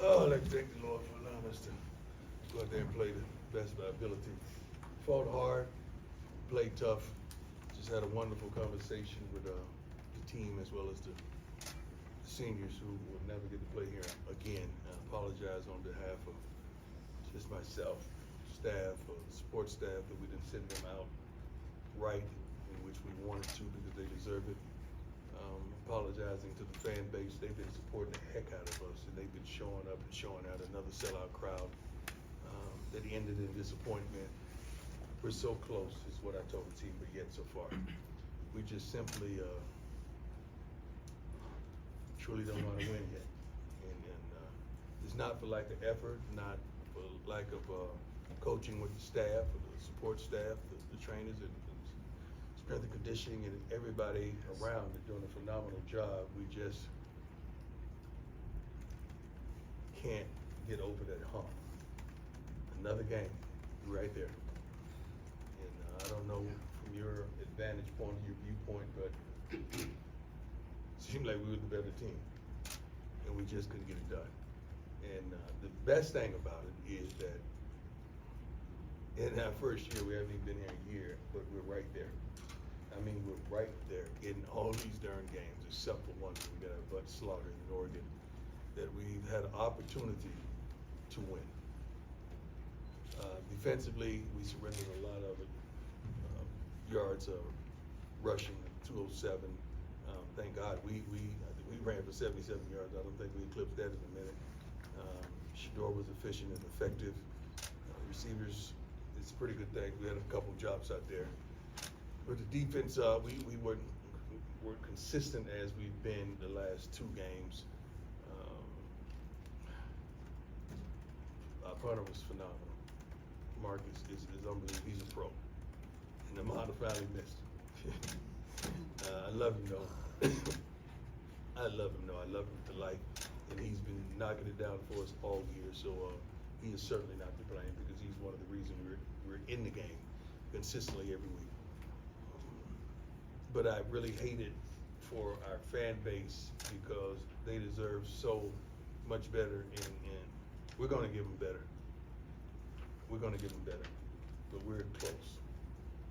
Oh, I'd like to thank the Lord for allowing us to go out there and play the best of our ability. Fought hard, played tough. Just had a wonderful conversation with the team as well as the seniors who will never get to play here again. I apologize on behalf of just myself, staff, support staff, that we didn't send them out right, in which we wanted to because they deserve it. Apologizing to the fan base. They've been supporting the heck out of us, and they've been showing up and showing out another sellout crowd that ended in disappointment. We're so close, is what I told the team, but yet so far. We just simply truly don't know how to win yet. And it's not for lack of effort, not for lack of coaching with the staff, or the support staff, the trainers, and strength and conditioning, and everybody around are doing a phenomenal job. We just can't get over that hump. Another game, right there. And I don't know from your advantage point, your viewpoint, but it seemed like we were the better team, and we just couldn't get it done. And the best thing about it is that in our first year, we haven't even been here a year, but we're right there. I mean, we're right there in all these darn games, except for one that we got our butt slaughtered in Oregon, that we've had an opportunity to win. Defensively, we surrendered a lot of it. Yards of rushing, 207. Thank God we ran for 77 yards. I don't think we eclipsed that in a minute. Shador was efficient and effective. Receivers, it's a pretty good thing. We had a couple drops out there. But the defense, we weren't consistent as we've been the last two games. Our punter was phenomenal. Marcus is unbelievable. He's a pro. And the amount of finally missed. I love him though. I love him though. I love him to life. And he's been knocking it down for us all year. So he is certainly not to blame because he's one of the reasons we're in the game consistently every week. But I really hate it for our fan base because they deserve so much better, and we're going to give them better. We're going to give them better, but we're close.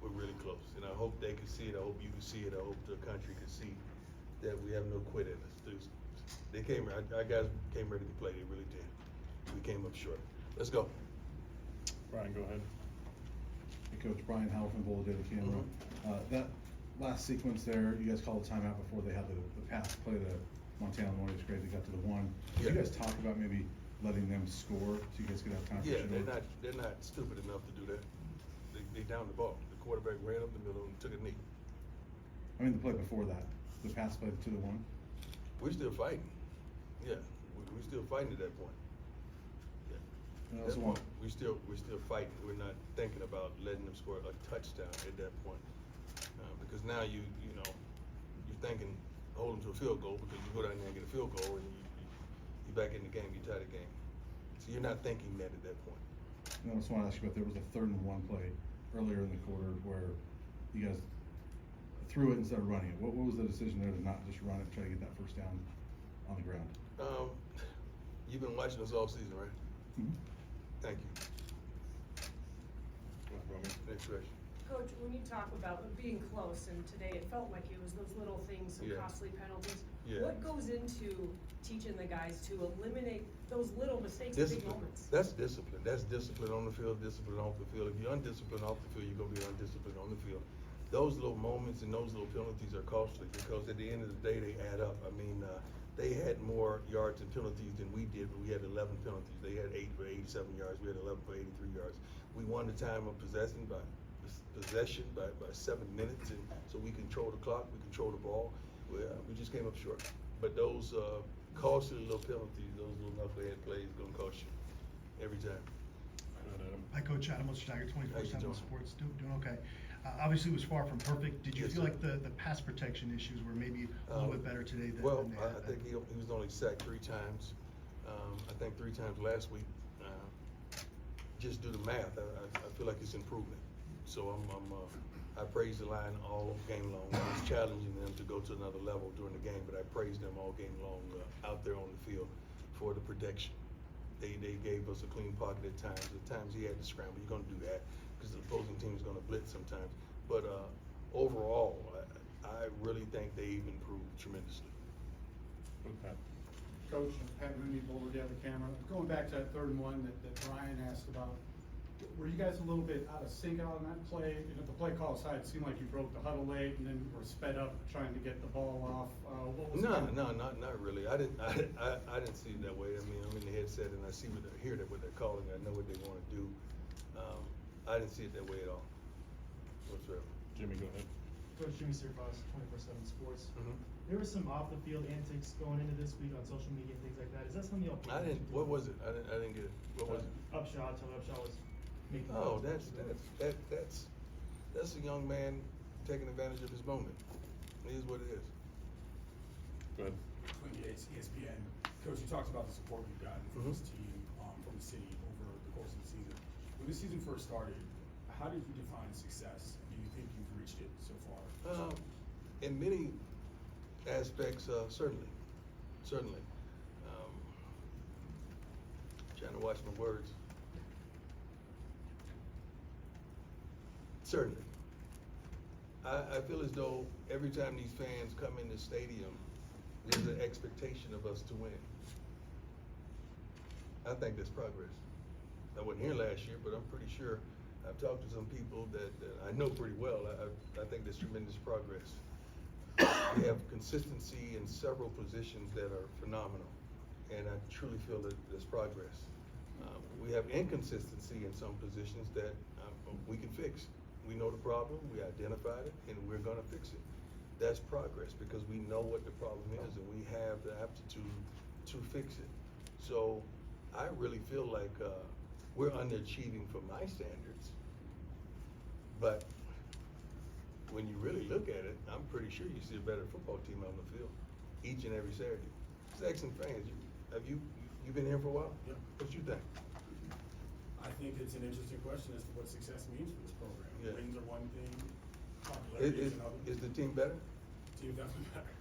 We're really close, and I hope they can see it. I hope you can see it. I hope the country can see that we have no quit in us. They came. Our guys came ready to play. They really did. We came up short. Let's go. Brian, go ahead. Hey, Coach Brian Howell from Boulder Data Camera. That last sequence there, you guys called a timeout before they had the pass play to Montana Morning. It's great they got to the one. Did you guys talk about maybe letting them score so you guys could have time for Yeah, they're not stupid enough to do that. They downed the ball. The quarterback ran up the middle and took a knee. I mean the play before that, the pass play to the one. We're still fighting. Yeah, we're still fighting at that point. Yeah. That point, we're still fighting. We're not thinking about letting them score a touchdown at that point. Because now you're thinking hold them to a field goal because you go down there and get a field goal and you're back in the game, you're tied the game. So you're not thinking that at that point. I just want to ask you about, there was a 3rd and 1 play earlier in the quarter where you guys threw it instead of running it. What was the decision there to not just run it, try to get that first down on the ground? You've been watching us all season, right? Mm-hmm. Thank you. Next question. Coach, when you talk about being close, and today it felt like it was those little things, some costly penalties. Yeah. What goes into teaching the guys to eliminate those little mistakes and big moments? That's discipline. That's discipline on the field, discipline off the field. If you're undisciplined off the field, you're going to be undisciplined on the field. Those little moments and those little penalties are costly because at the end of the day, they add up. I mean, they had more yards and penalties than we did, but we had 11 penalties. They had 8 for 87 yards. We had 11 for 83 yards. We won the time of possession by 7 minutes, and so we control the clock, we control the ball. We just came up short. But those costly little penalties, those little knucklehead plays, gonna cost you every time. Hi, Coach Adam Schneider, How you 24/7 doing? Sports. Doing okay. Obviously, it was far from perfect. Did you Yes, feel sir. like the pass protection issues were maybe a little bit better today than Well, they I had? think he was only sacked 3 times. I think 3 times last week. Just do the math. I feel like it's improvement. So I praise the line all game long. I was challenging them to go to another level during the game, but I praised them all game long out there on the field for the protection. They gave us a clean pocket at times. At times he had to scramble. You're going to do that because the opposing team is going to blitz sometimes. But overall, I really think they've improved tremendously. Okay. Coach, Pat Rooney, Boulder, the camera. Going back to that 3rd and 1 that Brian asked about, were you guys a little bit out of sync on that play? You know, the play call aside, it seemed like you broke the huddle late and then were sped up trying to get the ball off. What was Not really. I didn't see it that way. I mean, I'm in the headset and I see what they're hear what they're calling. I know what they want to do. I didn't see it that way at all. Whatsoever. Jimmy, go ahead. Coach Jimmy Sirfos, 24/7 Sports. Mhm. There was some off the field antics going into this week on social media and things like that. Is that something y'all? I didn't. What was it? I didn't get it. What was it? Upshaw, Tony Upshaw was making. Oh, comments. that's a young man taking advantage of his moment. It is what it is. Go ahead. Quinn Yates, ESPN. Coach, you talked about the support we've gotten from this team, from the city over the course of the season. When the season first started, how did you define success? Do you think you've reached it so far? In many aspects, certainly. Trying to watch my words. Certainly. I feel as though every time these fans come in the stadium, there's an expectation of us to win. I think that's progress. I wasn't here last year, but I'm pretty sure I've talked to some people that I know pretty well. I think there's tremendous progress. We have consistency in several positions that are phenomenal, and I truly feel that there's progress. We have inconsistency in some positions that we can fix. We know the problem, we identified it, and we're gonna fix it. That's progress because we know what the problem is and we have the aptitude to fix it. So I really feel like we're underachieving for my standards, but when you really look at it, I'm pretty sure you see a better football team on the field each and every Saturday. Saxon fans, you been here for a while? Yeah. What you think? I think it's an interesting question as to what success means for this program. Yeah. Wins are one thing, popularity is another. Is the team better? Team definitely better.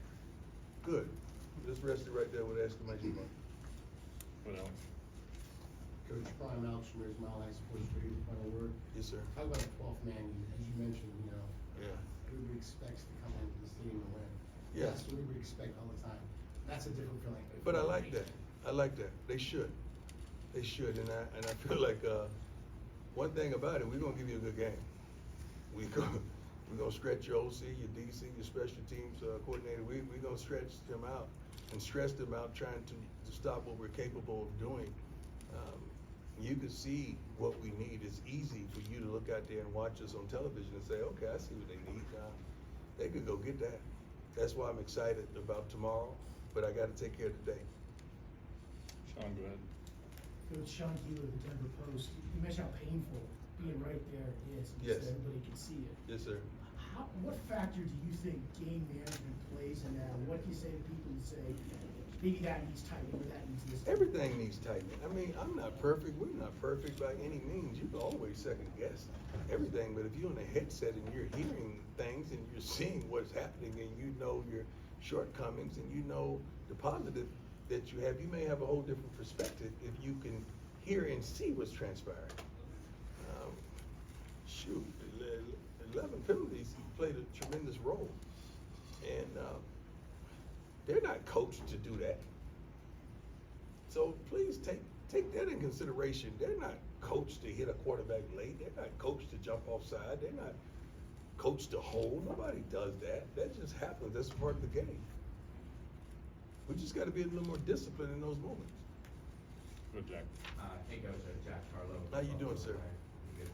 Good. Just rest it right there with exclamation mark. Go ahead, Alex. Coach Brian Alex from Rationale, I support you, final word. Yes, sir. Talk about the 12th man, as you mentioned, Yeah. everybody expects to come into the stadium and win. Yeah. That's what we expect all the time. That's a different feeling. But I like that. I like that. They should. They should, and I feel like one thing about it, we're gonna give you a good game. We're gonna stretch your OC, your DC, your special teams coordinator. We're gonna stretch them out and stress them out, trying to stop what we're capable of doing. You can see what we need. It's easy for you to look out there and watch us on television and say, okay, I see what they need. They could go get that. That's why I'm excited about tomorrow, but I got to take care of today. Sean, go ahead. Coach Sean Keeler of the Denver Post, you mentioned how painful being right there is, and Yes. so everybody can see it. Yes, sir. What factor do you think game management plays in that? And what do you say to people who say, maybe that needs tightening, or that needs this? Everything needs tightening. I mean, I'm not perfect. We're not perfect by any means. You can always second guess everything, but if you're on a headset and you're hearing things and you're seeing what's happening and you know your shortcomings and you know the positive that you have, you may have a whole different perspective if you can hear and see what's transpiring. 11 penalties played a tremendous role, and they're not coached to do that. So please take that in consideration. They're not coached to hit a quarterback late. They're not coached to jump offside. They're not coached to hold. Nobody does that. That just happens. That's part of the game. We just got to be a little more disciplined in those moments. Go, Jack. Hey, Coach, Jack Carlo. How you doing, sir? Good.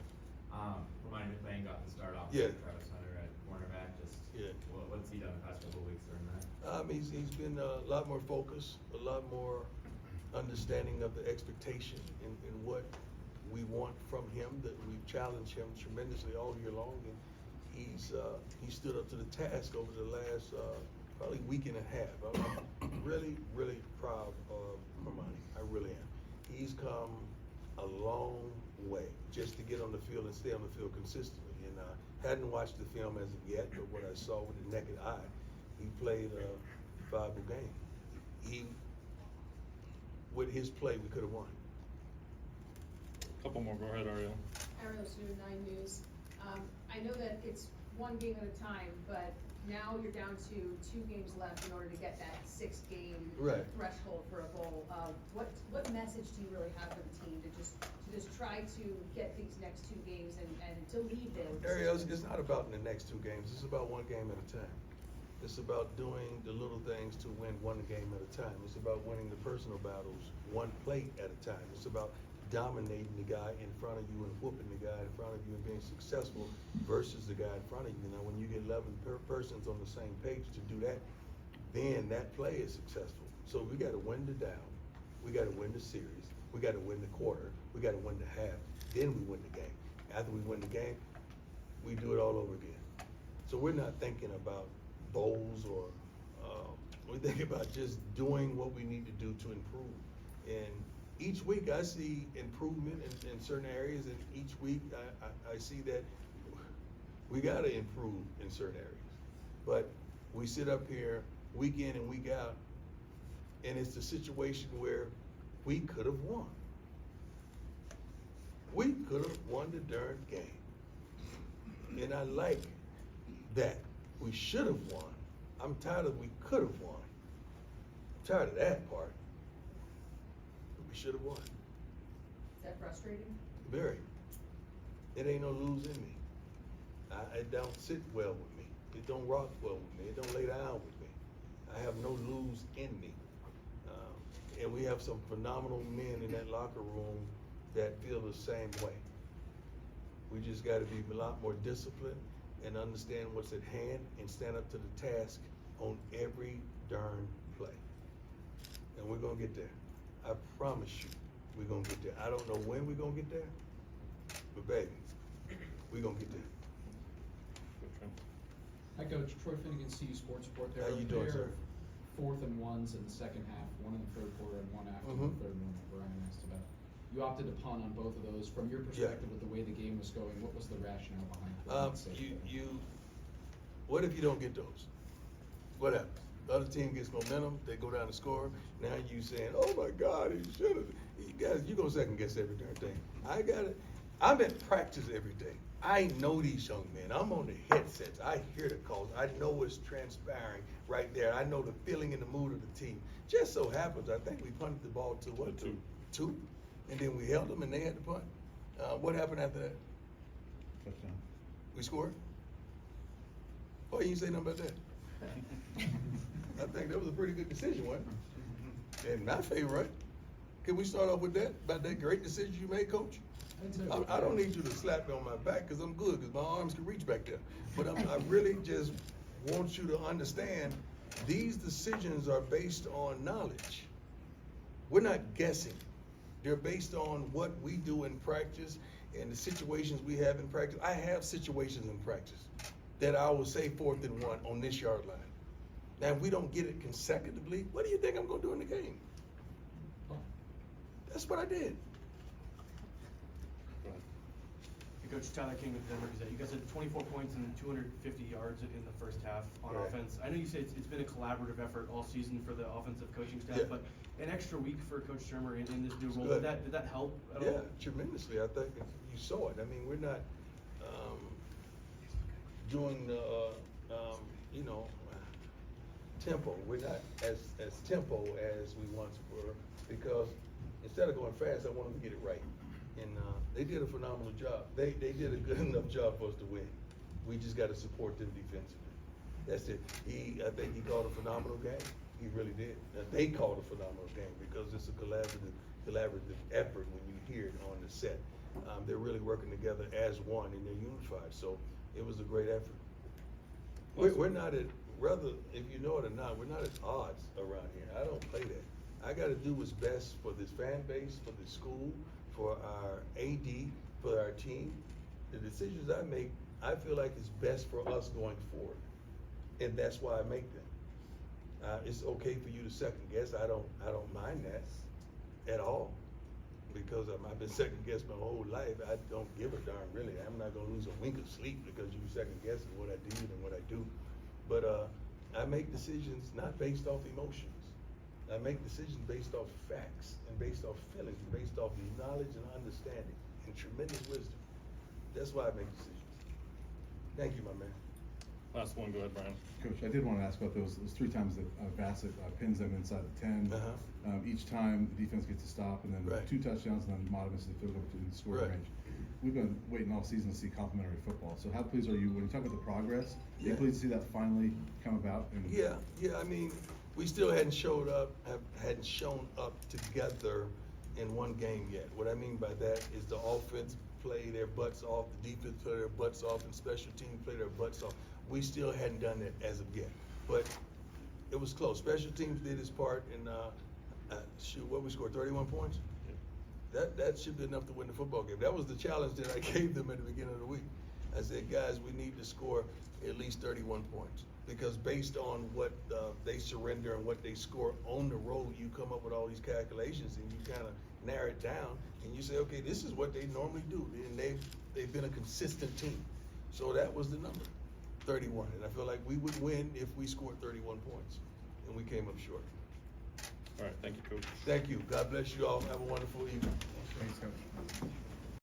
Remind me, Lane got the start off. Yeah. Travis Hunter at cornerback. Just Yeah. What's he done the past couple of weeks during that? He's been a lot more focused, a lot more understanding of the expectation and what we want from him. That we've challenged him tremendously all year long, and he stood up to the task over the last probably week and a half. I'm really, really proud of Hermione. I really am. He's come a long way just to get on the field and stay on the field consistently. And hadn't watched the film as of yet, but what I saw with the naked eye, he played a viable game. With his play, we could have won. Couple more, go ahead, Ariel. Ariel Snow, 9 News. I know that it's one game at a time, but now you're down to 2 games left in order to get that 6-game Right. threshold for a bowl. What message do you really have for the team to just try to get these next 2 games and to leave there with Ariel, this? it's not about in the next 2 games. It's about 1 game at a time. It's about doing the little things to win 1 game at a time. It's about winning the personal battles 1 play at a time. It's about dominating the guy in front of you and whooping the guy in front of you and being successful versus the guy in front of you. Now, when you get 11 persons on the same page to do that, then that play is successful. So we got to win the down. We got to win the series. We got to win the quarter. We got to win the half. Then we win the game. After we win the game, we do it all over again. So we're not thinking about bowls or we think about just doing what we need to do to improve. And each week I see improvement in certain areas, and each week I see that we got to improve in certain areas. But we sit up here week in and week out, and it's a situation where we could have won. We could have won the darn game. And I like that. We should have won. I'm tired of we could have won. I'm tired of that part. We should have won. Is that frustrating? Very. It ain't no lose in me. It don't sit well with me. It don't rock well with me. It don't lay down with me. I have no lose in me. And we have some phenomenal men in that locker room that feel the same way. We just got to be a lot more disciplined and understand what's at hand and stand up to the task on every darn play. And we're going to get there. I promise you, we're going to get there. I don't know when we're going to get there, but baby, we're going to get there. Hi, Coach. Troy Finnegan, CU Sports Report. There How you doing, sir? 4th and 1s in the second half, 1 in the third quarter and 1 after the third one that Brian asked about. You opted to punt on both of those. From your perspective, with the way the game was going, what was the rationale behind it? What if you don't get those? What happens? The other team gets momentum, they go down to score. Now you saying, oh my God, he should have. You guys, you gonna second guess every darn thing. I got it. I'm at practice every day. I know these young men. I'm on the headsets. I hear the calls. I know what's transpiring right there. I know the feeling and the mood of the team. Just so happens, I think we punted the ball to what? 2. And then we held them and they had to punt. What happened after that? Touchdown. We scored? Oh, you didn't say nothing about that. I think that was a pretty good decision, wasn't it? In my favor, right? Can we start off with that? About that great decision you made, Coach? I don't need you to slap me on my back because I'm good, because my arms can reach back there. But I really just want you to understand these decisions are based on knowledge. We're not guessing. They're based on what we do in practice and the situations we have in practice. I have situations in practice that I will say 4th and 1 on this yard line. Now, if we don't get it consecutively, what do you think I'm going to do in the game? That's what I did. Hey, Coach, Tyler King with the Denver Gazette. You guys had 24 points and 250 yards in the first half on offense. I know you said it's been a collaborative effort all season for the offensive coaching staff, but an extra week for Coach Shermer in this new role, did that help at all? Yeah, tremendously. I think you saw it. I mean, we're not doing the, tempo. We're not as tempo as we once were, because instead of going fast, I want them to get it right. And they did a phenomenal job. They did a good enough job for us to win. We just got to support them defensively. That's it. I think he called a phenomenal game. He really did. They called a phenomenal game because it's a collaborative effort when you hear it on the set. They're really working together as one and they're unified. So it was a great effort. We're not at, whether if you know it or not, we're not at odds around here. I don't play that. I got to do what's best for this fan base, for the school, for our AD, for our team. The decisions I make, I feel like it's best for us going forward, and that's why I make them. It's okay for you to second guess. I don't mind that at all, because I've been second guessed my whole life. I don't give a darn, really. I'm not gonna lose a wink of sleep because you second guessing what I did and what I do. But I make decisions not based off emotions. I make decisions based off facts and based off feelings, and based off knowledge and understanding. and tremendous wisdom. That's why I make decisions. Thank you, my man. Last one, go ahead, Brian. Coach, I did want to ask about those 3 times that Bassett pins them inside the 10. Each time the defense gets to stop, and then Right. 2 touchdowns, and then Mata misses the field goal in scoring Right. range. We've been waiting all season to see complimentary football. So how pleased are you when you talk about the progress? Are you Yeah. pleased to see that finally come about? And Yeah, I mean, we still hadn't shown up together in one game yet. What I mean by that is the offense play their butts off, the defense play their butts off, and special teams play their butts off. We still hadn't done that as of yet, but it was close. Special teams did its part, and what we scored 31 points. That should be enough to win the football game. That was the challenge that I gave them at the beginning of the week. I said, guys, we need to score at least 31 points, because based on what they surrender and what they score on the road, you come up with all these calculations and you kind of narrow it down and you say, okay, this is what they normally do, and they've been a consistent team. So that was the number, 31, and I feel like we would win if we scored 31 points, and we came up short. All right, thank you, Coach. Thank you. God bless you all. Have a wonderful evening. Thanks, Coach.